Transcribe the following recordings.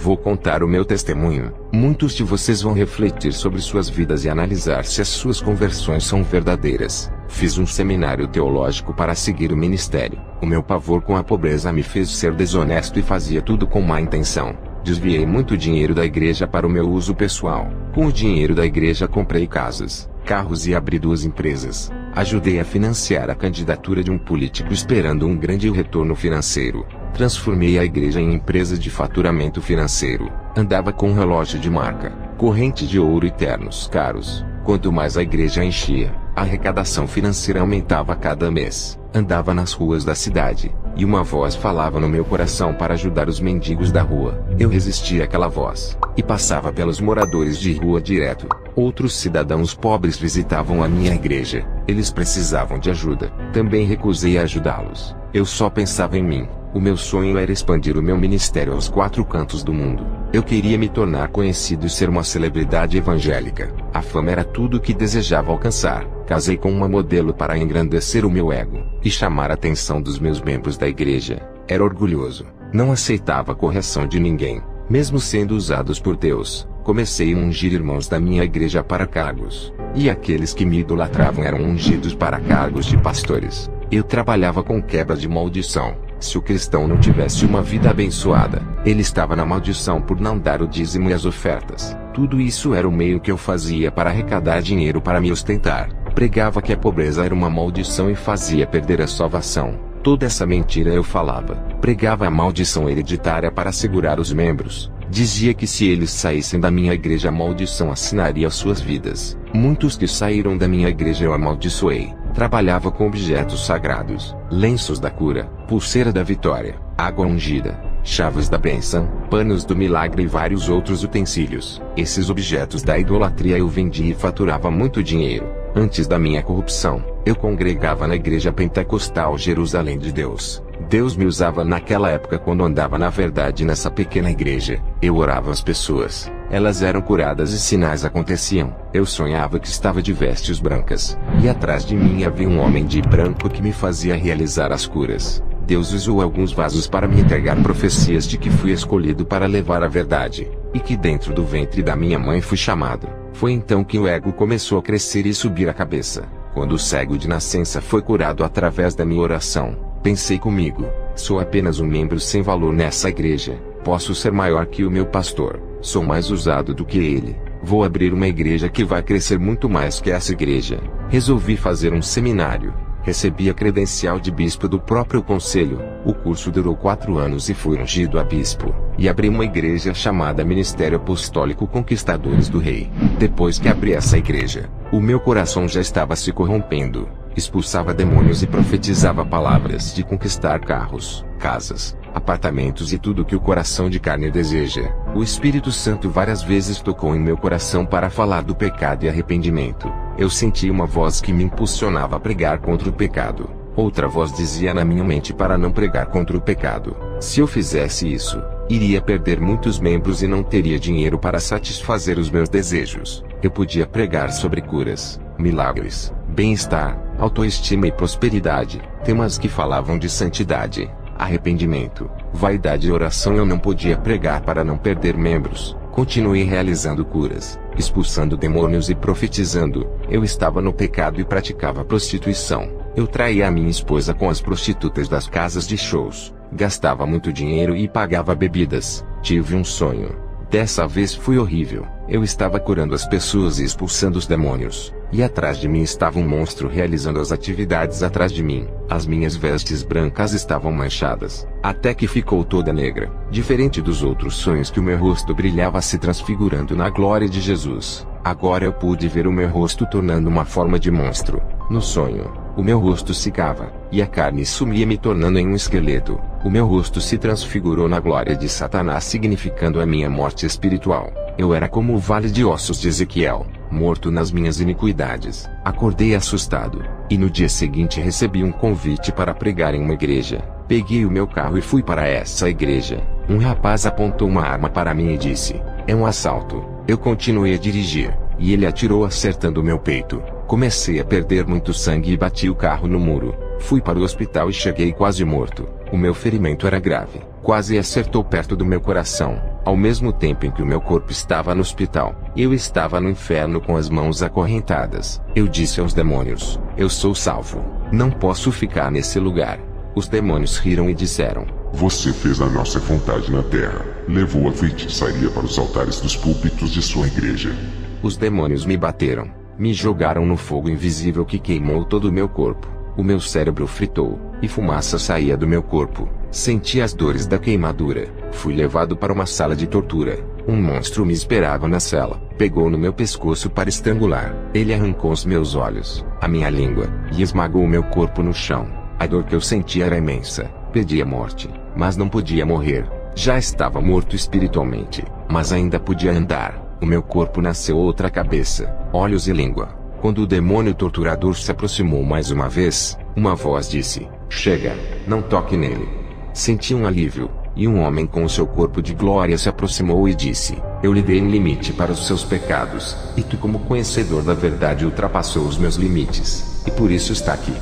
Vou contar o meu testemunho. Muitos de vocês vão refletir sobre suas vidas e analisar se as suas conversões são verdadeiras. Fiz um seminário teológico para seguir o ministério. O meu pavor com a pobreza me fez ser desonesto e fazia tudo com má intenção. Desviei muito dinheiro da igreja para o meu uso pessoal. Com o dinheiro da igreja comprei casas, carros e abri 2 empresas. Ajudei a financiar a candidatura de um político esperando um grande retorno financeiro. Transformei a igreja em empresa de faturamento financeiro. Andava com um relógio de marca, corrente de ouro e ternos caros. Quanto mais a igreja enchia, a arrecadação financeira aumentava a cada mês. Andava nas ruas da cidade, e uma voz falava no meu coração para ajudar os mendigos da rua. Eu resistia àquela voz, e passava pelos moradores de rua direto. Outros cidadãos pobres visitavam a minha igreja. Eles precisavam de ajuda. Também recusei a ajudá-los. Eu só pensava em mim. O meu sonho era expandir o meu ministério aos 4 cantos do mundo. Eu queria me tornar conhecido e ser uma celebridade evangélica. A fama era tudo o que desejava alcançar. Casei com uma modelo para engrandecer o meu ego e chamar a atenção dos meus membros da igreja. Era orgulhoso. Não aceitava a correção de ninguém, mesmo sendo usados por Deus. Comecei a ungir irmãos da minha igreja para cargos, e aqueles que me idolatravam eram ungidos para cargos de pastores. Eu trabalhava com quebra de maldição. Se o cristão não tivesse uma vida abençoada, ele estava na maldição por não dar o dízimo e as ofertas. Tudo isso era o meio que eu fazia para arrecadar dinheiro para me ostentar. Pregava que a pobreza era uma maldição e fazia perder a salvação. Toda essa mentira eu falava. Pregava a maldição hereditária para segurar os membros. Dizia que se eles saíssem da minha igreja a maldição assinaria suas vidas. Muitos que saíram da minha igreja eu amaldiçoei. Trabalhava com objetos sagrados, lenços da cura, pulseira da vitória, água ungida, chaves da bênção, panos do milagre e vários outros utensílios. Esses objetos da idolatria eu vendia e faturava muito dinheiro. Antes da minha corrupção, eu congregava na igreja pentecostal Jerusalém de Deus. Deus me usava naquela época quando andava na verdade nessa pequena igreja. Eu orava às pessoas. Elas eram curadas e sinais aconteciam. Eu sonhava que estava de vestes brancas, e atrás de mim havia um homem de branco que me fazia realizar as curas. Deus usou alguns vasos para me entregar profecias de que fui escolhido para levar a verdade, e que dentro do ventre da minha mãe fui chamado. Foi então que o ego começou a crescer e subir a cabeça. Quando o cego de nascença foi curado através da minha oração, pensei comigo: sou apenas um membro sem valor nessa igreja. Posso ser maior que o meu pastor. Sou mais usado do que ele. Vou abrir uma igreja que vai crescer muito mais que essa igreja. Resolvi fazer um seminário. Recebi a credencial de bispo do próprio conselho. O curso durou 4 anos e fui ungido a bispo. E abri uma igreja chamada Ministério Apostólico Conquistadores do Rei. Depois que abri essa igreja, o meu coração já estava se corrompendo. Expulsava demônios e profetizava palavras de conquistar carros, casas, apartamentos e tudo que o coração de carne deseja. O Espírito Santo várias vezes tocou em meu coração para falar do pecado e arrependimento. Eu senti uma voz que me impulsionava a pregar contra o pecado. Outra voz dizia na minha mente para não pregar contra o pecado. Se eu fizesse isso, iria perder muitos membros e não teria dinheiro para satisfazer os meus desejos. Eu podia pregar sobre curas, milagres, bem-estar, autoestima e prosperidade, temas que falavam de santidade, arrependimento, vaidade e oração. Eu não podia pregar para não perder membros. Continuei realizando curas, expulsando demônios e profetizando. Eu estava no pecado e praticava prostituição. Eu traía a minha esposa com as prostitutas das casas de shows. Gastava muito dinheiro e pagava bebidas. Tive um sonho. Dessa vez foi horrível. Eu estava curando as pessoas e expulsando os demônios. E atrás de mim estava um monstro realizando as atividades atrás de mim. As minhas vestes brancas estavam manchadas, até que ficou toda negra. Diferente dos outros sonhos que o meu rosto brilhava se transfigurando na glória de Jesus. Agora eu pude ver o meu rosto tornando uma forma de monstro. No sonho, o meu rosto secava, e a carne sumia me tornando em um esqueleto. O meu rosto se transfigurou na glória de Satanás, significando a minha morte espiritual. Eu era como o vale de ossos de Ezequiel, morto nas minhas iniquidades. Acordei assustado, e no dia seguinte recebi um convite para pregar em uma igreja. Peguei o meu carro e fui para essa igreja. Um rapaz apontou uma arma para mim e disse: "É um assalto." Eu continuei a dirigir, e ele atirou acertando o meu peito. Comecei a perder muito sangue e bati o carro no muro. Fui para o hospital e cheguei quase morto. O meu ferimento era grave, quase acertou perto do meu coração. Ao mesmo tempo em que o meu corpo estava no hospital, eu estava no inferno com as mãos acorrentadas. Eu disse aos demônios: eu sou salvo. Não posso ficar nesse lugar. Os demônios riram e disseram: você fez a nossa vontade na terra. Levou a feitiçaria para os altares dos púlpitos de sua igreja. Os demônios me bateram. Me jogaram no fogo invisível que queimou todo o meu corpo. O meu cérebro fritou, e fumaça saía do meu corpo. Senti as dores da queimadura. Fui levado para uma sala de tortura. Um monstro me esperava na cela. Pegou no meu pescoço para estrangular. Ele arrancou os meus olhos, a minha língua, e esmagou o meu corpo no chão. A dor que eu sentia era imensa. Pedi a morte, mas não podia morrer. Já estava morto espiritualmente, mas ainda podia andar. O meu corpo nasceu outra cabeça, olhos e língua. Quando o demônio torturador se aproximou mais uma vez, uma voz disse: chega, não toque nele. Senti um alívio, e um homem com o seu corpo de glória se aproximou e disse: eu lhe dei um limite para os seus pecados, e tu, como conhecedor da verdade, ultrapassou os meus limites, e por isso está aqui.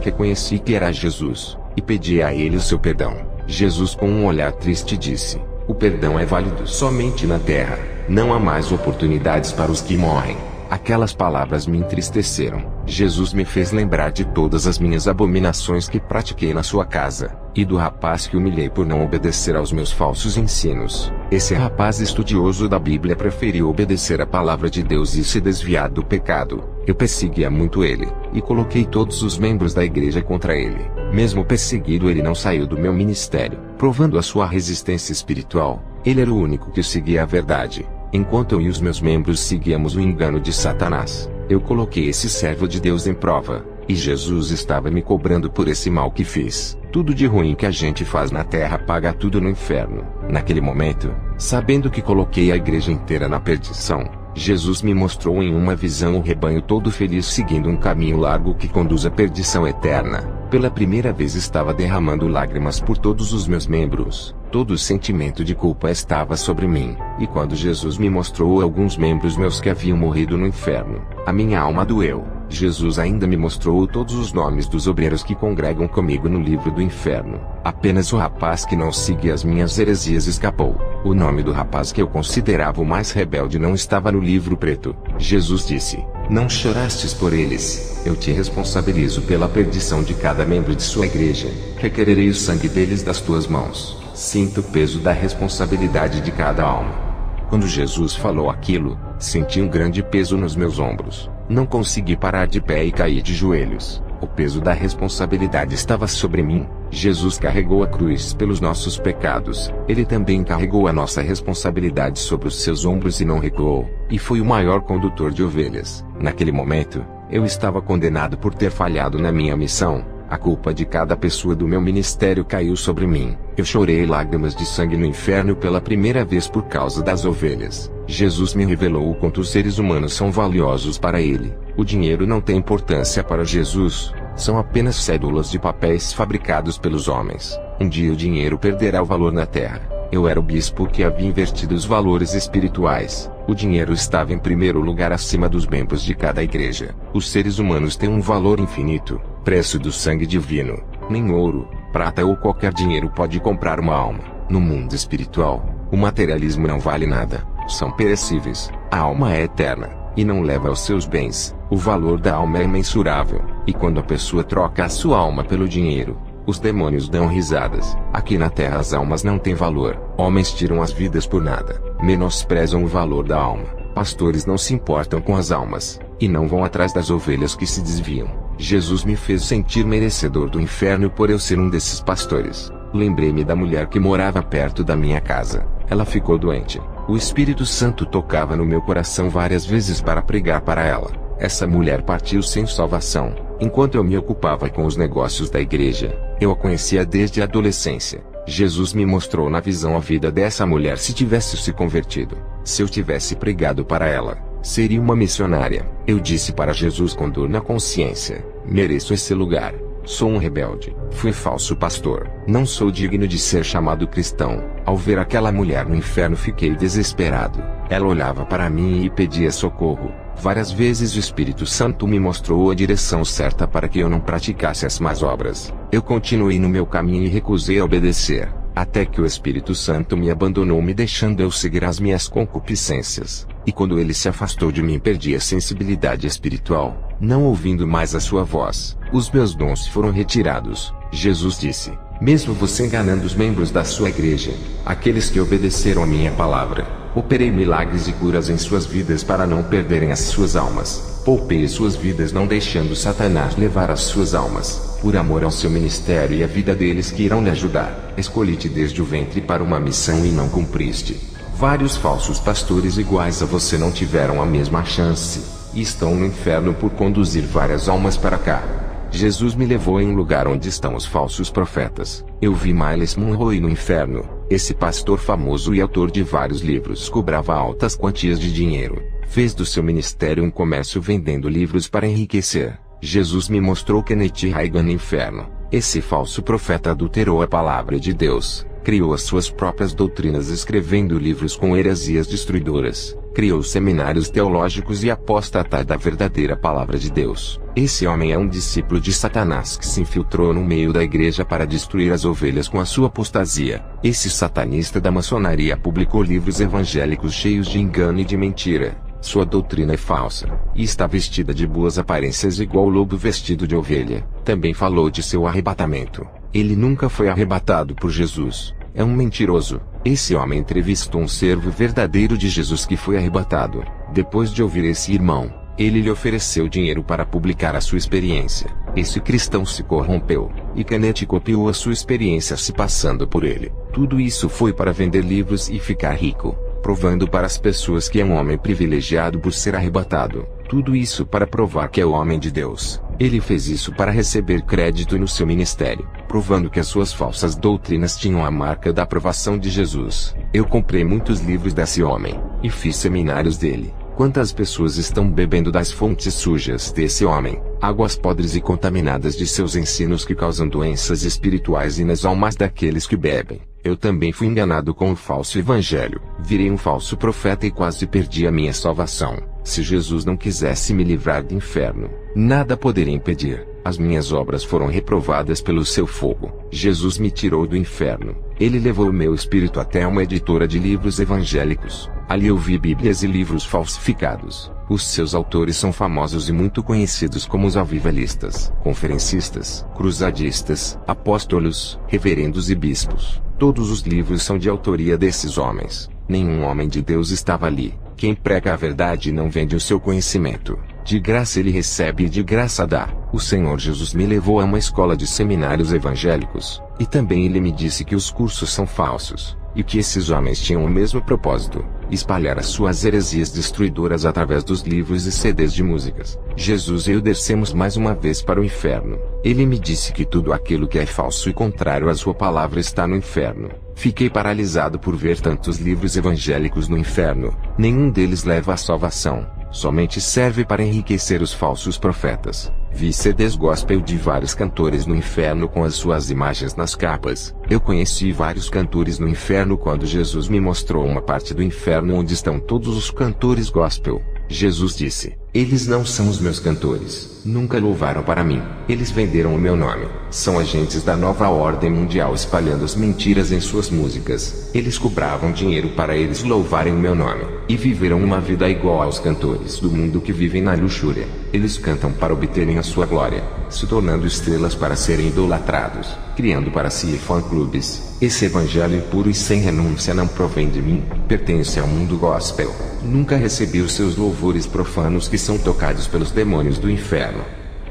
Reconheci que era Jesus, e pedi a ele o seu perdão. Jesus, com um olhar triste, disse: o perdão é válido somente na terra. Não há mais oportunidades para os que morrem. Aquelas palavras me entristeceram. Jesus me fez lembrar de todas as minhas abominações que pratiquei na sua casa, e do rapaz que humilhei por não obedecer aos meus falsos ensinos. Esse rapaz estudioso da Bíblia preferiu obedecer a palavra de Deus e se desviar do pecado. Eu perseguia muito ele, e coloquei todos os membros da igreja contra ele. Mesmo perseguido, ele não saiu do meu ministério, provando a sua resistência espiritual. Ele era o único que seguia a verdade, enquanto eu e os meus membros seguíamos o engano de Satanás. Eu coloquei esse servo de Deus em prova, e Jesus estava me cobrando por esse mal que fiz. Tudo de ruim que a gente faz na terra paga tudo no inferno. Naquele momento, sabendo que coloquei a igreja inteira na perdição, Jesus me mostrou em uma visão o rebanho todo feliz seguindo um caminho largo que conduz à perdição eterna. Pela primeira vez estava derramando lágrimas por todos os meus membros. Todo o sentimento de culpa estava sobre mim. E quando Jesus me mostrou alguns membros meus que haviam morrido no inferno, a minha alma doeu. Jesus ainda me mostrou todos os nomes dos obreiros que congregam comigo no livro do inferno. Apenas o rapaz que não seguia as minhas heresias escapou. O nome do rapaz que eu considerava o mais rebelde não estava no livro preto. Jesus disse: não chorastes por eles. Eu te responsabilizo pela perdição de cada membro de sua igreja. Requererei o sangue deles das tuas mãos. Sinto o peso da responsabilidade de cada alma. Quando Jesus falou aquilo, senti um grande peso nos meus ombros. Não consegui parar de pé e caí de joelhos. O peso da responsabilidade estava sobre mim. Jesus carregou a cruz pelos nossos pecados. Ele também carregou a nossa responsabilidade sobre os seus ombros e não recuou. E foi o maior condutor de ovelhas. Naquele momento, eu estava condenado por ter falhado na minha missão. A culpa de cada pessoa do meu ministério caiu sobre mim. Eu chorei lágrimas de sangue no inferno pela primeira vez por causa das ovelhas. Jesus me revelou o quanto os seres humanos são valiosos para ele. O dinheiro não tem importância para Jesus. São apenas cédulas de papéis fabricados pelos homens. Um dia o dinheiro perderá o valor na terra. Eu era o bispo que havia invertido os valores espirituais. O dinheiro estava em primeiro lugar acima dos membros de cada igreja. Os seres humanos têm um valor infinito, preço do sangue divino. Nem ouro, prata ou qualquer dinheiro pode comprar uma alma. No mundo espiritual, o materialismo não vale nada. São perecíveis. A alma é eterna, e não leva aos seus bens. O valor da alma é imensurável. E quando a pessoa troca a sua alma pelo dinheiro, os demônios dão risadas. Aqui na terra as almas não têm valor. Homens tiram as vidas por nada. Menosprezam o valor da alma. Pastores não se importam com as almas, e não vão atrás das ovelhas que se desviam. Jesus me fez sentir merecedor do inferno por eu ser um desses pastores. Lembrei-me da mulher que morava perto da minha casa. Ela ficou doente. O Espírito Santo tocava no meu coração várias vezes para pregar para ela. Essa mulher partiu sem salvação. Enquanto eu me ocupava com os negócios da igreja, eu a conhecia desde a adolescência. Jesus me mostrou na visão a vida dessa mulher se tivesse se convertido. Se eu tivesse pregado para ela, seria uma missionária. Eu disse para Jesus com dor na consciência: mereço esse lugar. Sou um rebelde. Fui falso pastor. Não sou digno de ser chamado cristão. Ao ver aquela mulher no inferno, fiquei desesperado. Ela olhava para mim e pedia socorro. Várias vezes o Espírito Santo me mostrou a direção certa para que eu não praticasse as más obras. Eu continuei no meu caminho e recusei a obedecer. até que o Espírito Santo me abandonou, me deixando eu seguir as minhas concupiscências. E quando ele se afastou de mim, perdi a sensibilidade espiritual, não ouvindo mais a sua voz. Os meus dons foram retirados. Jesus disse: mesmo você enganando os membros da sua igreja, aqueles que obedeceram a minha palavra, operei milagres e curas em suas vidas para não perderem as suas almas. Poupei suas vidas, não deixando Satanás levar as suas almas, por amor ao seu ministério e à vida deles que irão lhe ajudar. Escolhi-te desde o ventre para uma missão e não cumpriste. Vários falsos pastores iguais a você não tiveram a mesma chance, e estão no inferno por conduzir várias almas para cá. Jesus me levou em um lugar onde estão os falsos profetas. Eu vi Miles Monroe no inferno. Esse pastor famoso e autor de vários livros cobrava altas quantias de dinheiro. Fez do seu ministério um comércio vendendo livros para enriquecer. Jesus me mostrou Kenneth Hagin no inferno. Esse falso profeta adulterou a palavra de Deus. Criou as suas próprias doutrinas escrevendo livros com heresias destruidoras. Criou seminários teológicos e apostata da verdadeira palavra de Deus. Esse homem é um discípulo de Satanás que se infiltrou no meio da igreja para destruir as ovelhas com a sua apostasia. Esse satanista da maçonaria publicou livros evangélicos cheios de engano e de mentira. Sua doutrina é falsa, e está vestida de boas aparências igual o lobo vestido de ovelha. Também falou de seu arrebatamento. Ele nunca foi arrebatado por Jesus. É um mentiroso. Esse homem entrevistou um servo verdadeiro de Jesus que foi arrebatado. Depois de ouvir esse irmão, ele lhe ofereceu dinheiro para publicar a sua experiência. Esse cristão se corrompeu, e Kenneth copiou a sua experiência se passando por ele. Tudo isso foi para vender livros e ficar rico, provando para as pessoas que é um homem privilegiado por ser arrebatado. Tudo isso para provar que é o homem de Deus. Ele fez isso para receber crédito no seu ministério, provando que as suas falsas doutrinas tinham a marca da aprovação de Jesus. Eu comprei muitos livros desse homem, e fiz seminários dele. Quantas pessoas estão bebendo das fontes sujas desse homem, águas podres e contaminadas de seus ensinos que causam doenças espirituais e nas almas daqueles que bebem. Eu também fui enganado com o falso evangelho, virei um falso profeta e quase perdi a minha salvação. Se Jesus não quisesse me livrar do inferno, nada poderia impedir. As minhas obras foram reprovadas pelo seu fogo. Jesus me tirou do inferno. Ele levou o meu espírito até uma editora de livros evangélicos. Ali eu vi bíblias e livros falsificados. Os seus autores são famosos e muito conhecidos como os avivalistas, conferencistas, cruzadistas, apóstolos, reverendos e bispos. Todos os livros são de autoria desses homens. Nenhum homem de Deus estava ali. Quem prega a verdade não vende o seu conhecimento. De graça ele recebe e de graça dá. O Senhor Jesus me levou a uma escola de seminários evangélicos, e também ele me disse que os cursos são falsos, e que esses homens tinham o mesmo propósito: espalhar as suas heresias destruidoras através dos livros e CDs de músicas. Jesus e eu descemos mais uma vez para o inferno. Ele me disse que tudo aquilo que é falso e contrário à sua palavra está no inferno. Fiquei paralisado por ver tantos livros evangélicos no inferno. Nenhum deles leva à salvação. Somente serve para enriquecer os falsos profetas. Vi CDs gospel de vários cantores no inferno com as suas imagens nas capas. Eu conheci vários cantores no inferno quando Jesus me mostrou uma parte do inferno onde estão todos os cantores gospel. Jesus disse: eles não são os meus cantores. Nunca louvaram para mim. Eles venderam o meu nome. São agentes da nova ordem mundial espalhando as mentiras em suas músicas. Eles cobravam dinheiro para eles louvarem o meu nome. E viveram uma vida igual aos cantores do mundo que vivem na luxúria. Eles cantam para obterem a sua glória, se tornando estrelas para serem idolatrados, criando para si fã-clubes. Esse evangelho impuro e sem renúncia não provém de mim, pertence ao mundo gospel. Nunca recebi os seus louvores profanos que são tocados pelos demônios do inferno.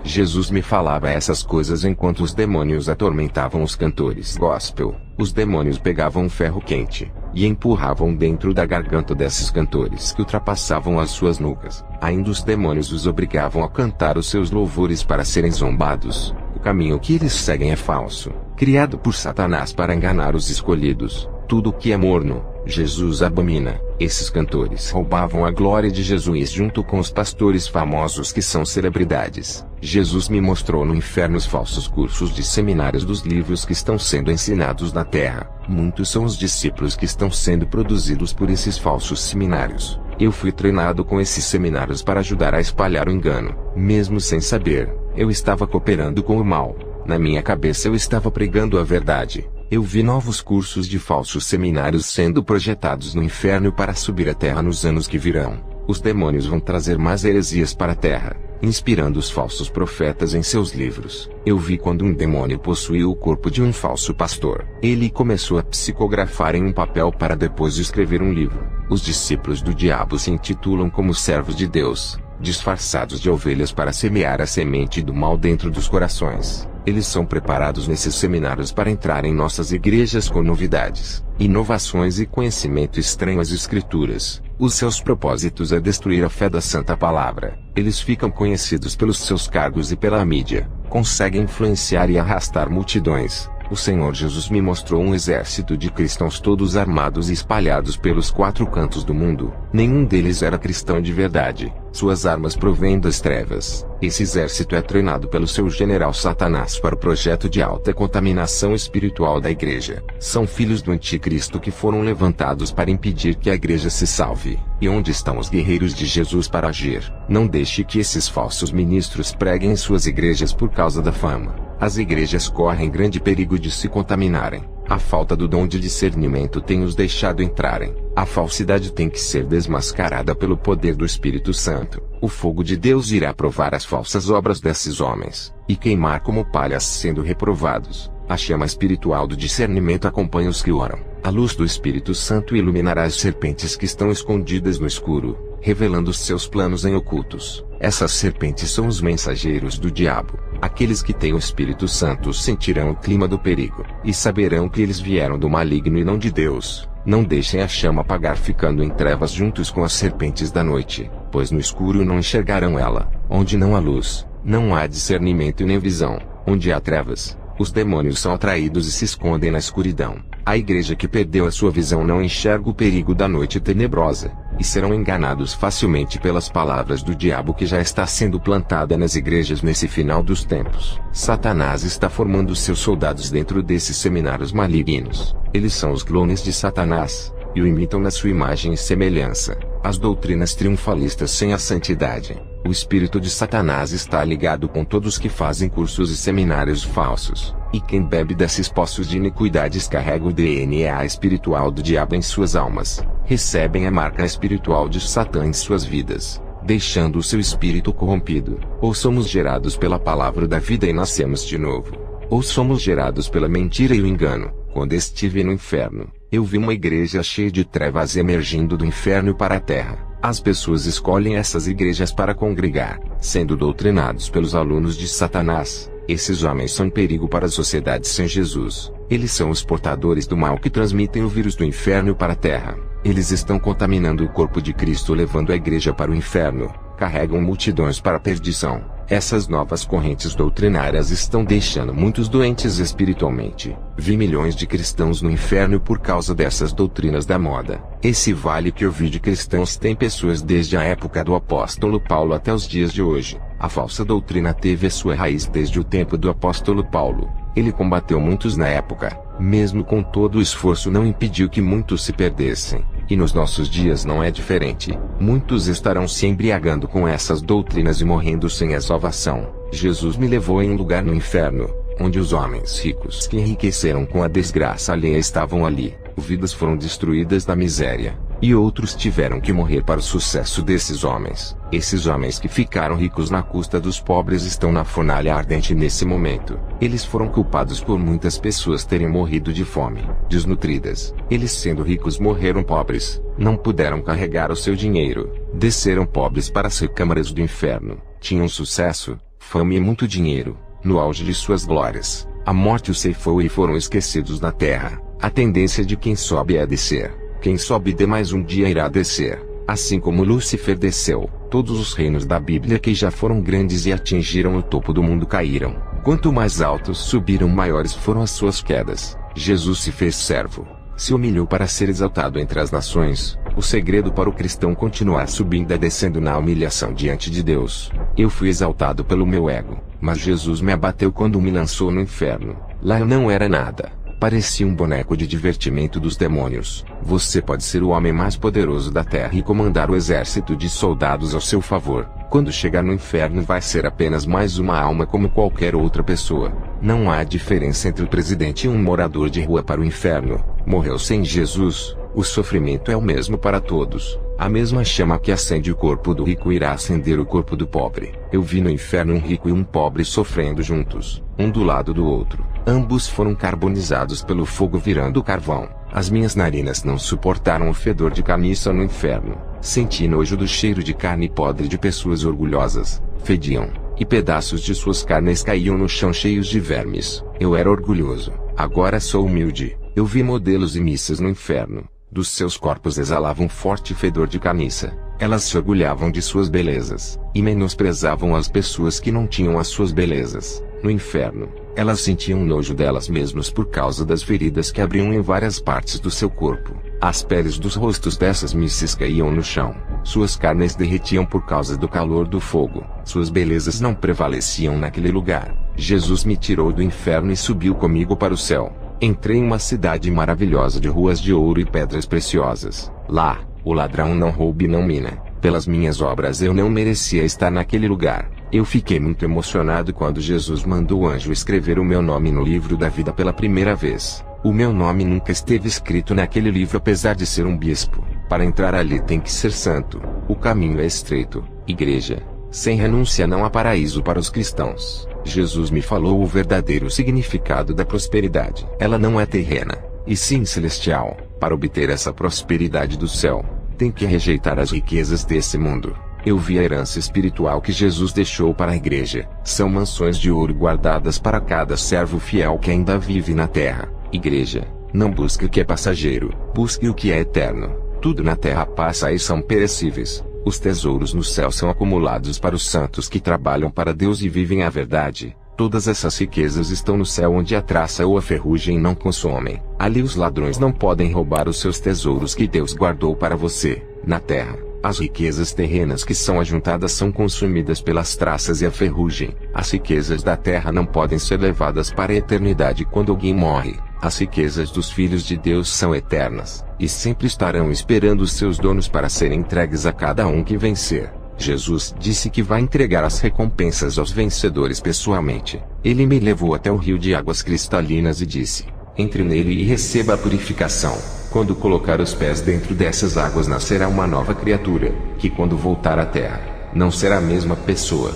Jesus me falava essas coisas enquanto os demônios atormentavam os cantores gospel. Os demônios pegavam um ferro quente e empurravam dentro da garganta desses cantores que ultrapassavam as suas nucas. Ainda os demônios os obrigavam a cantar os seus louvores para serem zombados. O caminho que eles seguem é falso, criado por Satanás para enganar os escolhidos. Tudo o que é morno, Jesus abomina. Esses cantores roubavam a glória de Jesus junto com os pastores famosos que são celebridades. Jesus me mostrou no inferno os falsos cursos de seminários dos livros que estão sendo ensinados na terra. Muitos são os discípulos que estão sendo produzidos por esses falsos seminários. Eu fui treinado com esses seminários para ajudar a espalhar o engano. Mesmo sem saber, eu estava cooperando com o mal. Na minha cabeça eu estava pregando a verdade. Eu vi novos cursos de falsos seminários sendo projetados no inferno para subir à terra nos anos que virão. Os demônios vão trazer mais heresias para a terra, inspirando os falsos profetas em seus livros. Eu vi quando um demônio possuiu o corpo de um falso pastor. Ele começou a psicografar em um papel para depois escrever um livro. Os discípulos do diabo se intitulam como servos de Deus, disfarçados de ovelhas para semear a semente do mal dentro dos corações. Eles são preparados nesses seminários para entrar em nossas igrejas com novidades, inovações e conhecimento estranho às escrituras. Os seus propósitos é destruir a fé da santa palavra. Eles ficam conhecidos pelos seus cargos e pela mídia. Conseguem influenciar e arrastar multidões. O Senhor Jesus me mostrou um exército de cristãos todos armados e espalhados pelos 4 cantos do mundo. Nenhum deles era cristão de verdade. Suas armas provêm das trevas. Esse exército é treinado pelo seu general Satanás para o projeto de alta contaminação espiritual da igreja. São filhos do anticristo que foram levantados para impedir que a igreja se salve. E onde estão os guerreiros de Jesus para agir? Não deixe que esses falsos ministros preguem em suas igrejas por causa da fama. As igrejas correm grande perigo de se contaminarem. A falta do dom de discernimento tem os deixado entrarem. A falsidade tem que ser desmascarada pelo poder do Espírito Santo. O fogo de Deus irá provar as falsas obras desses homens, e queimar como palhas sendo reprovados. A chama espiritual do discernimento acompanha os que oram. A luz do Espírito Santo iluminará as serpentes que estão escondidas no escuro, revelando os seus planos em ocultos. Essas serpentes são os mensageiros do diabo. Aqueles que têm o Espírito Santo sentirão o clima do perigo, e saberão que eles vieram do maligno e não de Deus. Não deixem a chama apagar ficando em trevas juntos com as serpentes da noite, pois no escuro não enxergarão ela. Onde não há luz, não há discernimento e nem visão. Onde há trevas, os demônios são atraídos e se escondem na escuridão. A igreja que perdeu a sua visão não enxerga o perigo da noite tenebrosa, e serão enganados facilmente pelas palavras do diabo que já está sendo plantada nas igrejas nesse final dos tempos. Satanás está formando seus soldados dentro desses seminários malignos. Eles são os clones de Satanás, e o imitam na sua imagem e semelhança. As doutrinas triunfalistas sem a santidade. O espírito de Satanás está ligado com todos que fazem cursos e seminários falsos. E quem bebe desses poços de iniquidades carrega o DNA espiritual do diabo em suas almas. Recebem a marca espiritual de Satã em suas vidas, deixando o seu espírito corrompido. Ou somos gerados pela palavra da vida e nascemos de novo. Ou somos gerados pela mentira e o engano. Quando estive no inferno, eu vi uma igreja cheia de trevas emergindo do inferno para a terra. As pessoas escolhem essas igrejas para congregar, sendo doutrinados pelos alunos de Satanás. Esses homens são um perigo para a sociedade sem Jesus. Eles são os portadores do mal que transmitem o vírus do inferno para a terra. Eles estão contaminando o corpo de Cristo, levando a igreja para o inferno. Carregam multidões para a perdição. Essas novas correntes doutrinárias estão deixando muitos doentes espiritualmente. Vi milhões de cristãos no inferno por causa dessas doutrinas da moda. Esse vale que eu vi de cristãos tem pessoas desde a época do apóstolo Paulo até os dias de hoje. A falsa doutrina teve a sua raiz desde o tempo do apóstolo Paulo. Ele combateu muitos na época. Mesmo com todo o esforço, não impediu que muitos se perdessem. E nos nossos dias não é diferente. Muitos estarão se embriagando com essas doutrinas e morrendo sem a salvação. Jesus me levou em um lugar no inferno, onde os homens ricos que enriqueceram com a desgraça alheia estavam ali. Vidas foram destruídas na miséria, e outros tiveram que morrer para o sucesso desses homens. Esses homens que ficaram ricos na custa dos pobres estão na fornalha ardente nesse momento. Eles foram culpados por muitas pessoas terem morrido de fome, desnutridas. Eles, sendo ricos, morreram pobres. Não puderam carregar o seu dinheiro. Desceram pobres para as recâmaras do inferno. Tinham sucesso, fama e muito dinheiro. No auge de suas glórias, a morte os ceifou e foram esquecidos na terra. A tendência de quem sobe é descer. Quem sobe de mais um dia irá descer. Assim como Lúcifer desceu, todos os reinos da Bíblia que já foram grandes e atingiram o topo do mundo caíram. Quanto mais altos subiram, maiores foram as suas quedas. Jesus se fez servo. Se humilhou para ser exaltado entre as nações. O segredo para o cristão continuar subindo é descendo na humilhação diante de Deus. Eu fui exaltado pelo meu ego, mas Jesus me abateu quando me lançou no inferno. Lá eu não era nada. Parecia um boneco de divertimento dos demônios. Você pode ser o homem mais poderoso da terra e comandar o exército de soldados ao seu favor. Quando chegar no inferno vai ser apenas mais uma alma como qualquer outra pessoa. Não há diferença entre o presidente e um morador de rua para o inferno. Morreu sem Jesus. O sofrimento é o mesmo para todos. A mesma chama que acende o corpo do rico irá acender o corpo do pobre. Eu vi no inferno um rico e um pobre sofrendo juntos, um do lado do outro. Ambos foram carbonizados pelo fogo virando carvão. As minhas narinas não suportaram o fedor de carniça no inferno. Senti nojo do cheiro de carne podre de pessoas orgulhosas. Fediam, e pedaços de suas carnes caíam no chão cheios de vermes. Eu era orgulhoso. Agora sou humilde. Eu vi modelos e missas no inferno. Dos seus corpos exalavam um forte fedor de carniça. Elas se orgulhavam de suas belezas, e menosprezavam as pessoas que não tinham as suas belezas. No inferno, elas sentiam nojo delas mesmas por causa das feridas que abriam em várias partes do seu corpo. As peles dos rostos dessas misses caíam no chão. Suas carnes derretiam por causa do calor do fogo. Suas belezas não prevaleciam naquele lugar. Jesus me tirou do inferno e subiu comigo para o céu. Entrei em uma cidade maravilhosa de ruas de ouro e pedras preciosas. Lá, o ladrão não rouba e não mina. Pelas minhas obras eu não merecia estar naquele lugar. Eu fiquei muito emocionado quando Jesus mandou o anjo escrever o meu nome no livro da vida pela primeira vez. O meu nome nunca esteve escrito naquele livro apesar de ser um bispo. Para entrar ali tem que ser santo. O caminho é estreito. Igreja. Sem renúncia não há paraíso para os cristãos. Jesus me falou o verdadeiro significado da prosperidade. Ela não é terrena, e sim celestial. Para obter essa prosperidade do céu, tem que rejeitar as riquezas desse mundo. Eu vi a herança espiritual que Jesus deixou para a igreja. São mansões de ouro guardadas para cada servo fiel que ainda vive na terra. Igreja, não busque o que é passageiro, busque o que é eterno. Tudo na terra passa e são perecíveis. Os tesouros no céu são acumulados para os santos que trabalham para Deus e vivem a verdade. Todas essas riquezas estão no céu onde a traça ou a ferrugem não consomem. Ali os ladrões não podem roubar os seus tesouros que Deus guardou para você. Na terra, as riquezas terrenas que são ajuntadas são consumidas pelas traças e a ferrugem. As riquezas da terra não podem ser levadas para a eternidade quando alguém morre. As riquezas dos filhos de Deus são eternas, e sempre estarão esperando os seus donos para serem entregues a cada um que vencer. Jesus disse que vai entregar as recompensas aos vencedores pessoalmente. Ele me levou até o rio de águas cristalinas e disse: entre nele e receba a purificação. Quando colocar os pés dentro dessas águas nascerá uma nova criatura, que quando voltar à terra, não será a mesma pessoa.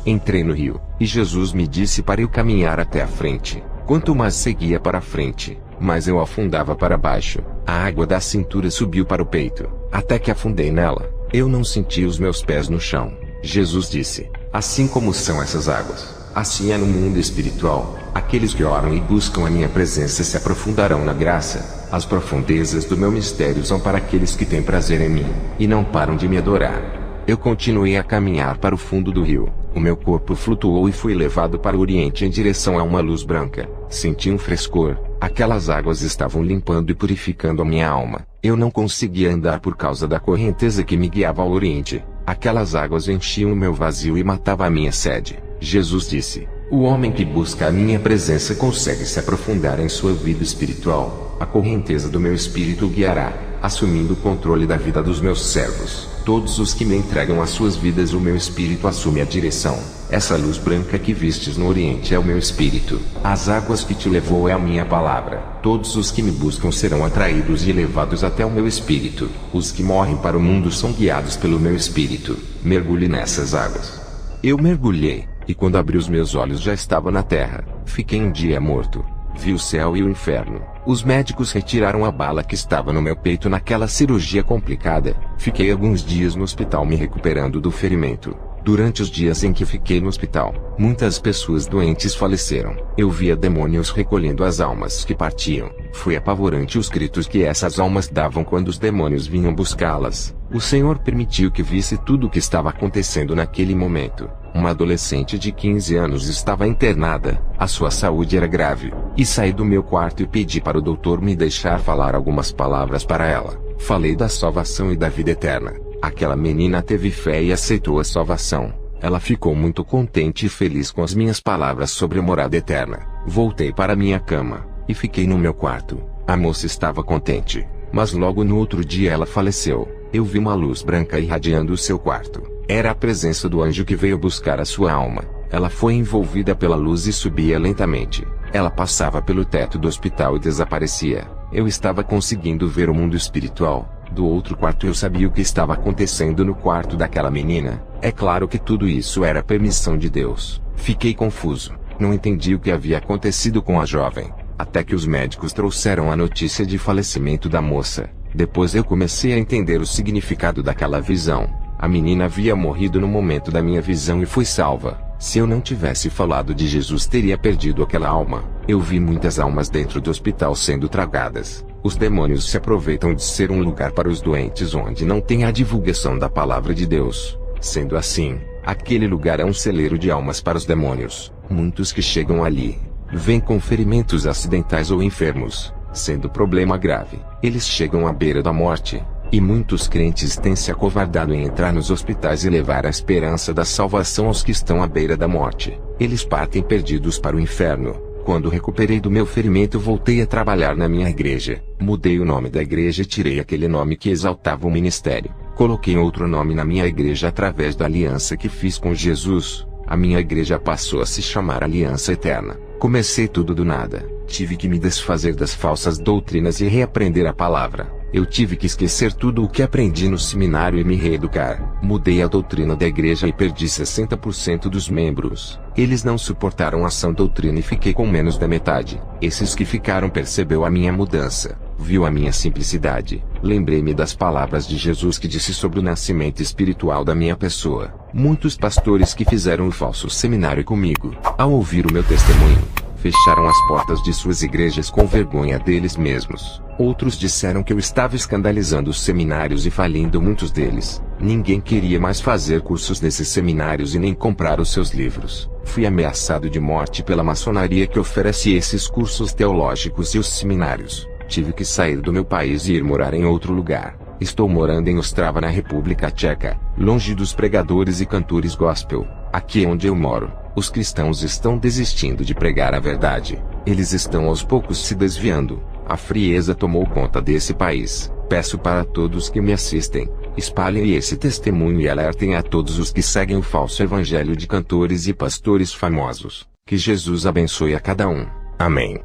Entrei no rio, e Jesus me disse para eu caminhar até a frente. Quanto mais seguia para a frente, mais eu afundava para baixo. A água da cintura subiu para o peito, até que afundei nela. Eu não senti os meus pés no chão. Jesus disse: assim como são essas águas, assim é no mundo espiritual. Aqueles que oram e buscam a minha presença se aprofundarão na graça. As profundezas do meu mistério são para aqueles que têm prazer em mim, e não param de me adorar. Eu continuei a caminhar para o fundo do rio. O meu corpo flutuou e fui levado para o oriente em direção a uma luz branca. Senti um frescor. Aquelas águas estavam limpando e purificando a minha alma. Eu não conseguia andar por causa da correnteza que me guiava ao oriente. Aquelas águas enchiam o meu vazio e matavam a minha sede. Jesus disse: o homem que busca a minha presença consegue se aprofundar em sua vida espiritual. A correnteza do meu espírito o guiará, assumindo o controle da vida dos meus servos. Todos os que me entregam as suas vidas, o meu espírito assume a direção. Essa luz branca que vistes no oriente é o meu espírito. As águas que te levou é a minha palavra. Todos os que me buscam serão atraídos e levados até o meu espírito. Os que morrem para o mundo são guiados pelo meu espírito. Mergulhe nessas águas. Eu mergulhei, e quando abri os meus olhos já estava na terra. Fiquei um dia morto. Vi o céu e o inferno. Os médicos retiraram a bala que estava no meu peito naquela cirurgia complicada. Fiquei alguns dias no hospital me recuperando do ferimento. Durante os dias em que fiquei no hospital, muitas pessoas doentes faleceram. Eu via demônios recolhendo as almas que partiam. Foi apavorante os gritos que essas almas davam quando os demônios vinham buscá-las. O Senhor permitiu que visse tudo o que estava acontecendo naquele momento. Uma adolescente de 15 anos estava internada, a sua saúde era grave, e saí do meu quarto e pedi para o doutor me deixar falar algumas palavras para ela. Falei da salvação e da vida eterna. Aquela menina teve fé e aceitou a salvação. Ela ficou muito contente e feliz com as minhas palavras sobre a morada eterna. Voltei para minha cama, e fiquei no meu quarto. A moça estava contente, mas logo no outro dia ela faleceu. Eu vi uma luz branca irradiando o seu quarto. Era a presença do anjo que veio buscar a sua alma. Ela foi envolvida pela luz e subia lentamente. Ela passava pelo teto do hospital e desaparecia. Eu estava conseguindo ver o mundo espiritual. Do outro quarto eu sabia o que estava acontecendo no quarto daquela menina. É claro que tudo isso era permissão de Deus. Fiquei confuso. Não entendi o que havia acontecido com a jovem. Até que os médicos trouxeram a notícia de falecimento da moça. Depois eu comecei a entender o significado daquela visão. A menina havia morrido no momento da minha visão e foi salva. Se eu não tivesse falado de Jesus, teria perdido aquela alma. Eu vi muitas almas dentro do hospital sendo tragadas. Os demônios se aproveitam de ser um lugar para os doentes onde não tem a divulgação da palavra de Deus. Sendo assim, aquele lugar é um celeiro de almas para os demônios. Muitos que chegam ali vêm com ferimentos acidentais ou enfermos, sendo problema grave. Eles chegam à beira da morte. E muitos crentes têm se acovardado em entrar nos hospitais e levar a esperança da salvação aos que estão à beira da morte. Eles partem perdidos para o inferno. Quando recuperei do meu ferimento, voltei a trabalhar na minha igreja. Mudei o nome da igreja e tirei aquele nome que exaltava o ministério. Coloquei outro nome na minha igreja através da aliança que fiz com Jesus. A minha igreja passou a se chamar Aliança Eterna. Comecei tudo do nada. Tive que me desfazer das falsas doutrinas e reaprender a palavra. Eu tive que esquecer tudo o que aprendi no seminário e me reeducar. Mudei a doutrina da igreja e perdi 60% dos membros. Eles não suportaram a sã doutrina e fiquei com menos da metade. Esses que ficaram percebeu a minha mudança, viu a minha simplicidade. Lembrei-me das palavras de Jesus que disse sobre o nascimento espiritual da minha pessoa. Muitos pastores que fizeram o falso seminário comigo, ao ouvir o meu testemunho, fecharam as portas de suas igrejas com vergonha deles mesmos. Outros disseram que eu estava escandalizando os seminários e falindo muitos deles. Ninguém queria mais fazer cursos nesses seminários e nem comprar os seus livros. Fui ameaçado de morte pela maçonaria que oferece esses cursos teológicos e os seminários. Tive que sair do meu país e ir morar em outro lugar. Estou morando em Ostrava, na República Tcheca, longe dos pregadores e cantores gospel. Aqui onde eu moro, os cristãos estão desistindo de pregar a verdade. Eles estão aos poucos se desviando. A frieza tomou conta desse país. Peço para todos que me assistem, espalhem esse testemunho e alertem a todos os que seguem o falso evangelho de cantores e pastores famosos. Que Jesus abençoe a cada um. Amém.